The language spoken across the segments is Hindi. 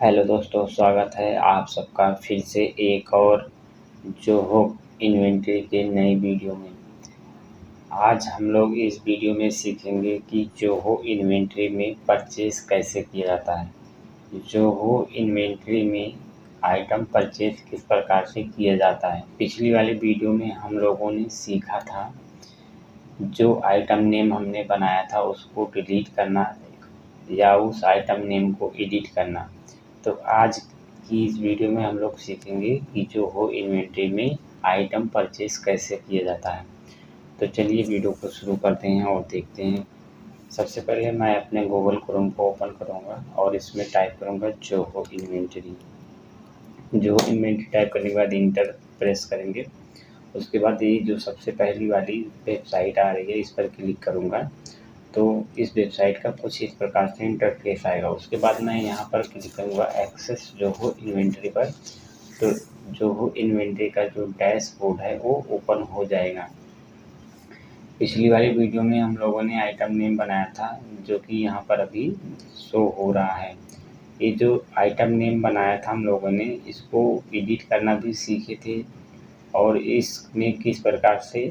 हेलो दोस्तों, स्वागत है आप सबका फिर से एक और जोहो इन्वेंटरी के नई वीडियो में। आज हम लोग इस वीडियो में सीखेंगे कि जोहो इन्वेंटरी में परचेस कैसे किया जाता है। जोहो इन्वेंटरी में आइटम परचेस किस प्रकार से किया जाता है। पिछली वाली वीडियो में हम लोगों ने सीखा था जो आइटम नेम हमने बनाया था उसको डिलीट करना या उस आइटम नेम को एडिट करना। तो आज की इस वीडियो में हम लोग सीखेंगे कि जोहो इन्वेंटरी में आइटम परचेस कैसे किया जाता है। तो चलिए वीडियो को शुरू करते हैं और देखते हैं। सबसे पहले मैं अपने गूगल क्रोम को ओपन करूंगा और इसमें टाइप करूंगा Zoho inventory. Zoho inventory type करने के बाद इंटर प्रेस करेंगे। उसके बाद ये जो सबसे पहली वाली वेबसाइट आ रही है इस पर क्लिक करूंगा तो इस वेबसाइट का कुछ इस प्रकार से इंटरफेस आएगा। उसके बाद मैं यहाँ पर क्लिक करूँगा एक्सेस जोहो इन्वेंटरी पर। तो जोहो इन्वेंटरी का जो डैशबोर्ड है वो ओपन हो जाएगा। पिछली वाली वीडियो में हम लोगों ने आइटम नेम बनाया था जो कि यहाँ पर अभी शो हो रहा है। ये जो आइटम नेम बनाया था हम लोगों ने इसको एडिट करना भी सीखे थे और इसमें किस प्रकार से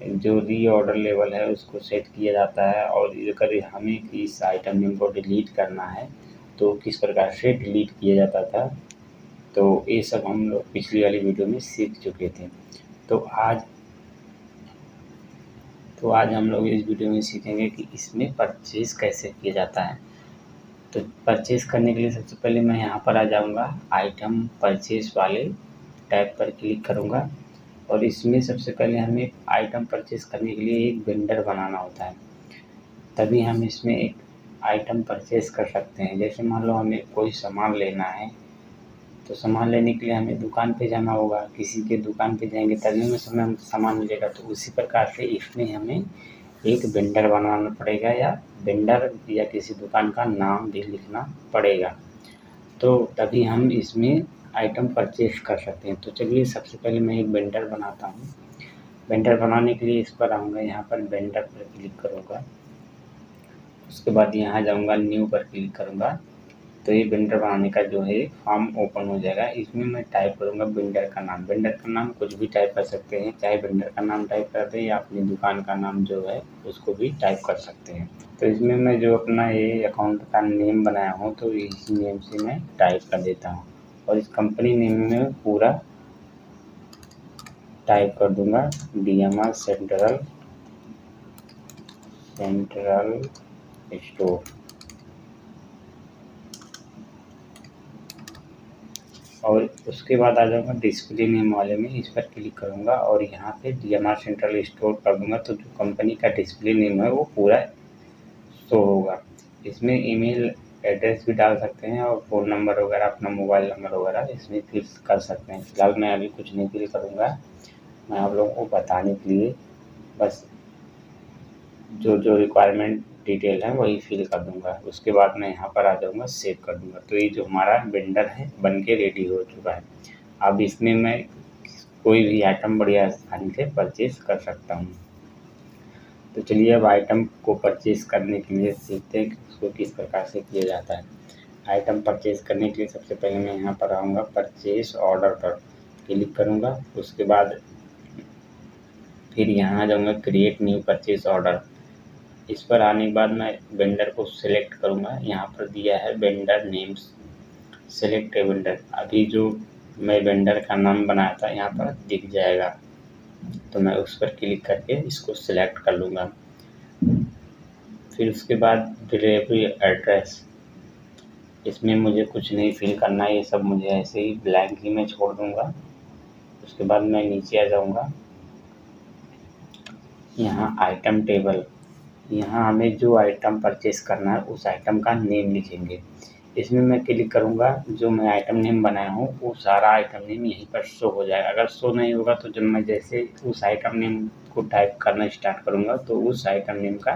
जो रीऑर्डर लेवल है उसको सेट किया जाता है और अगर हमें इस आइटम नेम को डिलीट करना है तो किस प्रकार से डिलीट किया जाता था। तो ये सब हम लोग पिछली वाली वीडियो में सीख चुके थे। तो आज हम लोग इस वीडियो में सीखेंगे कि इसमें परचेज़ कैसे किया जाता है। तो परचेज़ करने के लिए सबसे पहले मैं यहाँ पर आ जाऊँगा, आइटम परचेज़ वाले टैब पर क्लिक करूँगा और इसमें सबसे पहले हमें आइटम परचेस करने के लिए एक वेंडर बनाना होता है, तभी हम इसमें एक आइटम परचेस कर सकते हैं। जैसे मान लो हमें कोई सामान लेना है तो सामान लेने के लिए हमें दुकान पे जाना होगा, किसी के दुकान पे जाएंगे तभी में समय सामान मिलेगा। तो उसी प्रकार से इसमें हमें एक वेंडर बनाना पड़ेगा या वेंडर या किसी दुकान का नाम भी लिखना पड़ेगा, तो तभी हम इसमें आइटम परचेस कर सकते हैं। तो चलिए सबसे पहले मैं एक वेंडर बनाता हूँ। वेंडर बनाने के लिए इस पर आऊँगा, यहाँ पर वेंडर पर क्लिक करूँगा। उसके बाद यहाँ जाऊँगा, न्यू पर क्लिक करूँगा तो ये वेंडर बनाने का जो है फॉर्म ओपन हो जाएगा। इसमें मैं टाइप करूँगा वेंडर का नाम। वेंडर का नाम कुछ भी टाइप कर सकते हैं, चाहे वेंडर का नाम टाइप करते हैं या अपनी दुकान का नाम जो है उसको भी टाइप कर सकते हैं। तो इसमें मैं जो अपना ये अकाउंट का नेम बनाया हूँ तो इस नेम से मैं टाइप कर देता हूँ और इस कंपनी नेम में पूरा टाइप कर दूंगा, DMR सेंट्रल स्टोर। और उसके बाद आ जाऊँगा डिस्प्ले नेम वाले में, इस पर क्लिक करूँगा और यहाँ पे DMR सेंट्रल स्टोर कर दूँगा तो जो कंपनी का डिस्प्ले नेम है वो पूरा शो होगा। इसमें ईमेल एड्रेस भी डाल सकते हैं और फ़ोन नंबर वगैरह, अपना मोबाइल नंबर वगैरह इसमें फिल कर सकते हैं। फिलहाल मैं अभी कुछ नहीं फिल करूँगा, मैं आप लोगों को बताने के लिए बस जो रिक्वायरमेंट डिटेल है वही फिल कर दूंगा। उसके बाद मैं यहाँ पर आ जाऊँगा, सेव कर दूंगा। तो ये जो हमारा वेंडर है बन के रेडी हो चुका है। अब इसमें मैं कोई भी आइटम बड़ी आसानी से परचेज कर सकता हूँ। तो चलिए अब आइटम को परचेज करने के लिए सीखते हैं कि उसको किस प्रकार से किया जाता है। आइटम परचेज करने के लिए सबसे पहले मैं यहाँ पर आऊँगा, परचेज ऑर्डर पर क्लिक करूँगा। उसके बाद फिर यहाँ आ जाऊँगा, क्रिएट न्यू परचेज ऑर्डर। इस पर आने के बाद मैं वेंडर को सिलेक्ट करूँगा। यहाँ पर दिया है vendor names, select a vendor. अभी जो मैं वेंडर का नाम बनाया था यहाँ पर दिख जाएगा, तो मैं उस पर क्लिक करके इसको सिलेक्ट कर लूँगा। फिर उसके बाद डिलीवरी एड्रेस, इसमें मुझे कुछ नहीं फिल करना है, ये सब मुझे ऐसे ही ब्लैंक ही मैं छोड़ दूँगा। उसके बाद मैं नीचे आ जाऊँगा, यहाँ आइटम टेबल, यहाँ हमें जो आइटम परचेस करना है उस आइटम का नेम लिखेंगे। इसमें मैं क्लिक करूँगा, जो मैं आइटम नेम बनाया हूँ वो सारा आइटम नेम यहीं पर शो हो जाएगा। अगर शो नहीं होगा तो जब मैं जैसे उस आइटम नेम को टाइप करना स्टार्ट करूँगा तो उस आइटम नेम का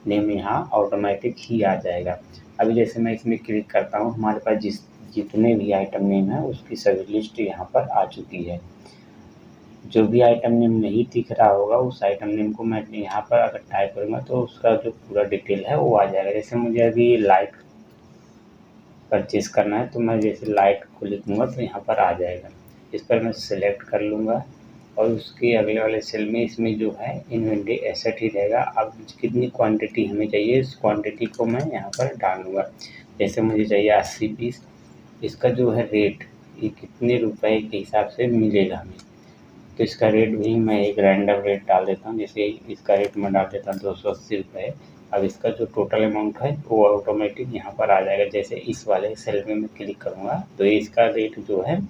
नेम यहाँ ऑटोमेटिक ही आ जाएगा। अभी जैसे मैं इसमें क्लिक करता हूँ, हमारे पास जितने भी आइटम नेम है उसकी सभी लिस्ट यहाँ पर आ चुकी है। जो भी आइटम नेम नहीं दिख रहा होगा उस आइटम नेम को मैं यहाँ पर अगर टाइप करूँगा तो उसका जो पूरा डिटेल है वो आ जाएगा। जैसे मुझे अभी लाइट परचेज़ करना है तो मैं जैसे लाइट को लिखूँगा तो यहाँ पर आ जाएगा। इस पर मैं सेलेक्ट कर लूँगा और उसके अगले वाले सेल में इसमें जो है इन्वेंटरी एसेट ही रहेगा। अब कितनी क्वांटिटी हमें चाहिए इस क्वांटिटी को मैं यहाँ पर डालूँगा। जैसे मुझे चाहिए 80 पीस, इसका जो है रेट ये कितने रुपए के हिसाब से मिलेगा हमें, तो इसका रेट भी मैं एक रैंडम रेट डाल देता हूँ। जैसे इसका रेट मैं डाल देता हूँ 280 रुपये। अब इसका जो टोटल अमाउंट है वो ऑटोमेटिक यहाँ पर आ जाएगा। जैसे इस वाले सेल में मैं क्लिक करूँगा तो इसका रेट जो है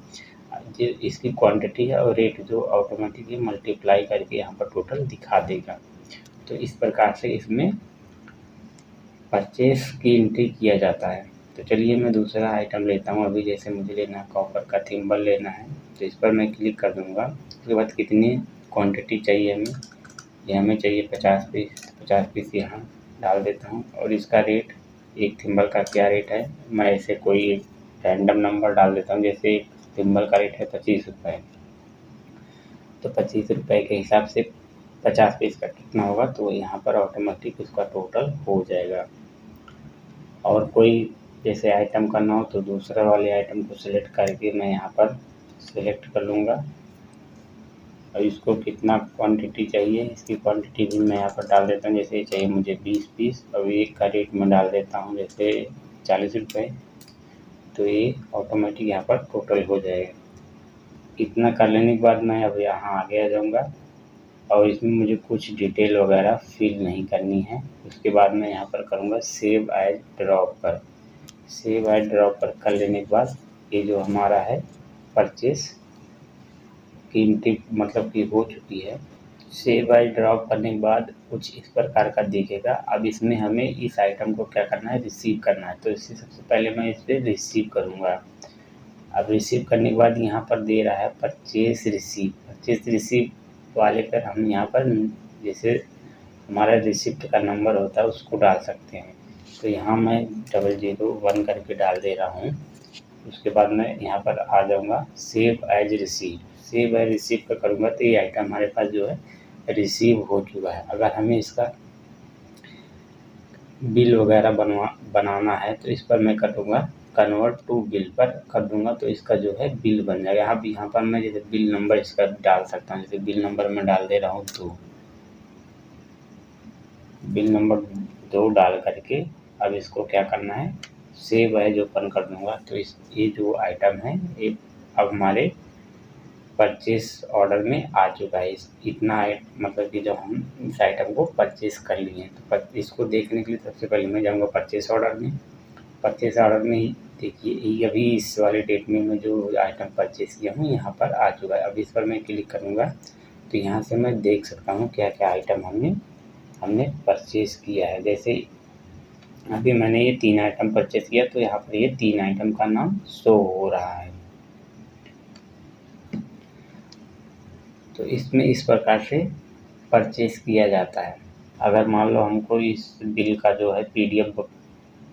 जो इसकी क्वांटिटी है और रेट जो ऑटोमेटिकली मल्टीप्लाई करके यहाँ पर टोटल दिखा देगा। तो इस प्रकार से इसमें परचेस की एंट्री किया जाता है। तो चलिए मैं दूसरा आइटम लेता हूँ। अभी जैसे मुझे लेना है कॉपर का थिम्बल लेना है तो इस पर मैं क्लिक कर दूँगा। उसके बाद कितनी क्वांटिटी चाहिए हमें, ये हमें चाहिए 50 पीस। 50 पीस यहाँ डाल देता हूँ और इसका रेट एक थिम्बल का क्या रेट है, मैं ऐसे कोई रैंडम नंबर डाल देता हूँ। जैसे एक थिम्बल का रेट है 25 रुपये, तो 25 रुपये के हिसाब से 50 पीस का कितना होगा तो यहाँ पर ऑटोमेटिक उसका टोटल हो जाएगा। और कोई जैसे आइटम करना हो तो दूसरे वाले आइटम को सिलेक्ट करके मैं यहाँ पर सिलेक्ट कर लूँगा और इसको कितना क्वांटिटी चाहिए इसकी क्वांटिटी भी मैं यहाँ पर डाल देता हूँ। जैसे चाहिए मुझे 20 पीस और एक का रेट मैं डाल देता हूँ जैसे 40 रुपये, तो ये ऑटोमेटिक यहाँ पर टोटल हो जाएगा। इतना कर लेने के बाद मैं अब यहाँ आगे आ जाऊँगा और इसमें मुझे कुछ डिटेल वगैरह फिल नहीं करनी है। उसके बाद मैं यहाँ पर करूँगा सेव एज ड्रॉप पर। सेव एज ड्रॉप पर कर लेने के बाद ये जो हमारा है परचेस की एंट्री मतलब कि हो चुकी है। सेव एज ड्रॉप करने के बाद कुछ इस प्रकार का दिखेगा। अब इसमें हमें इस आइटम को क्या करना है, रिसीव करना है। तो इससे सबसे पहले मैं इस पर रिसीव करूँगा। अब रिसीव करने के बाद यहाँ पर दे रहा है परचेस रिसीव। परचेस रिसीव वाले पर हम यहाँ पर जैसे हमारा रिसिप्ट का नंबर होता है उसको डाल सकते हैं। तो यहाँ मैं 001 करके डाल दे रहा हूँ। उसके बाद मैं यहाँ पर आ जाऊँगा save as receive. Save as receive पर करूँगा तो ये आइटम हमारे पास जो है रिसीव हो चुका है। अगर हमें इसका बिल वगैरह बनाना है तो इस पर मैं करूँगा कन्वर्ट टू बिल पर कर दूंगा तो इसका जो है बिल बन जाएगा। अब यहाँ पर मैं जैसे बिल नंबर इसका डाल सकता हूँ। जैसे बिल नंबर मैं डाल दे रहा हूँ 2, बिल नंबर 2 डाल करके अब इसको क्या करना है सेव एज ओपन कर दूंगा। तो ये जो आइटम है ये अब हमारे परचेस ऑर्डर में आ चुका है। इतना मतलब कि जब हम इस आइटम को परचेस कर लिए हैं तो इसको देखने के लिए सबसे पहले मैं जाऊँगा परचेस ऑर्डर में। परचेस ऑर्डर में ही देखिए अभी इस वाले डेट में मैं जो आइटम परचेस किया हूँ यहाँ पर आ चुका है। अब इस पर मैं क्लिक करूँगा तो यहाँ से मैं देख सकता हूँ क्या क्या आइटम हमने परचेस किया है। जैसे अभी मैंने ये 3 आइटम परचेस किया तो यहाँ पर ये 3 आइटम का नाम शो हो रहा है। तो इसमें इस प्रकार से परचेस किया जाता है। अगर मान लो हमको इस बिल का जो है PDF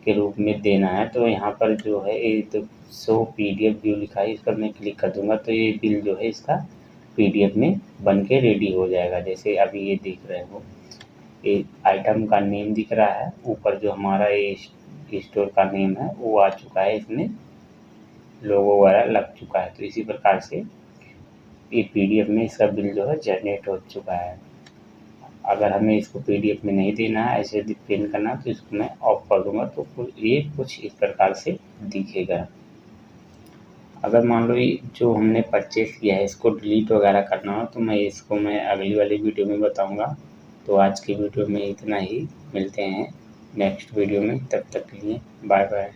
के रूप में देना है तो यहाँ पर जो है ये तो शो PDF व्यू लिखा है, इस पर मैं क्लिक कर दूंगा तो ये बिल जो है इसका PDF में बन के रेडी हो जाएगा। जैसे अभी ये देख रहे हो ये आइटम का नेम दिख रहा है, ऊपर जो हमारा ये स्टोर का नेम है वो आ चुका है, इसमें लोगो वगैरह लग चुका है। तो इसी प्रकार से ये PDF में इसका बिल जो है जनरेट हो चुका है। अगर हमें इसको PDF में नहीं देना है, ऐसे प्रिंट करना है तो इसको मैं ऑफ कर दूंगा तो ये कुछ इस प्रकार से दिखेगा। अगर मान लो ये जो हमने परचेस किया है इसको डिलीट वगैरह करना हो तो मैं अगली वाली वीडियो में बताऊंगा। तो आज की वीडियो में इतना ही, मिलते हैं नेक्स्ट वीडियो में, तब तक के लिए बाय बाय।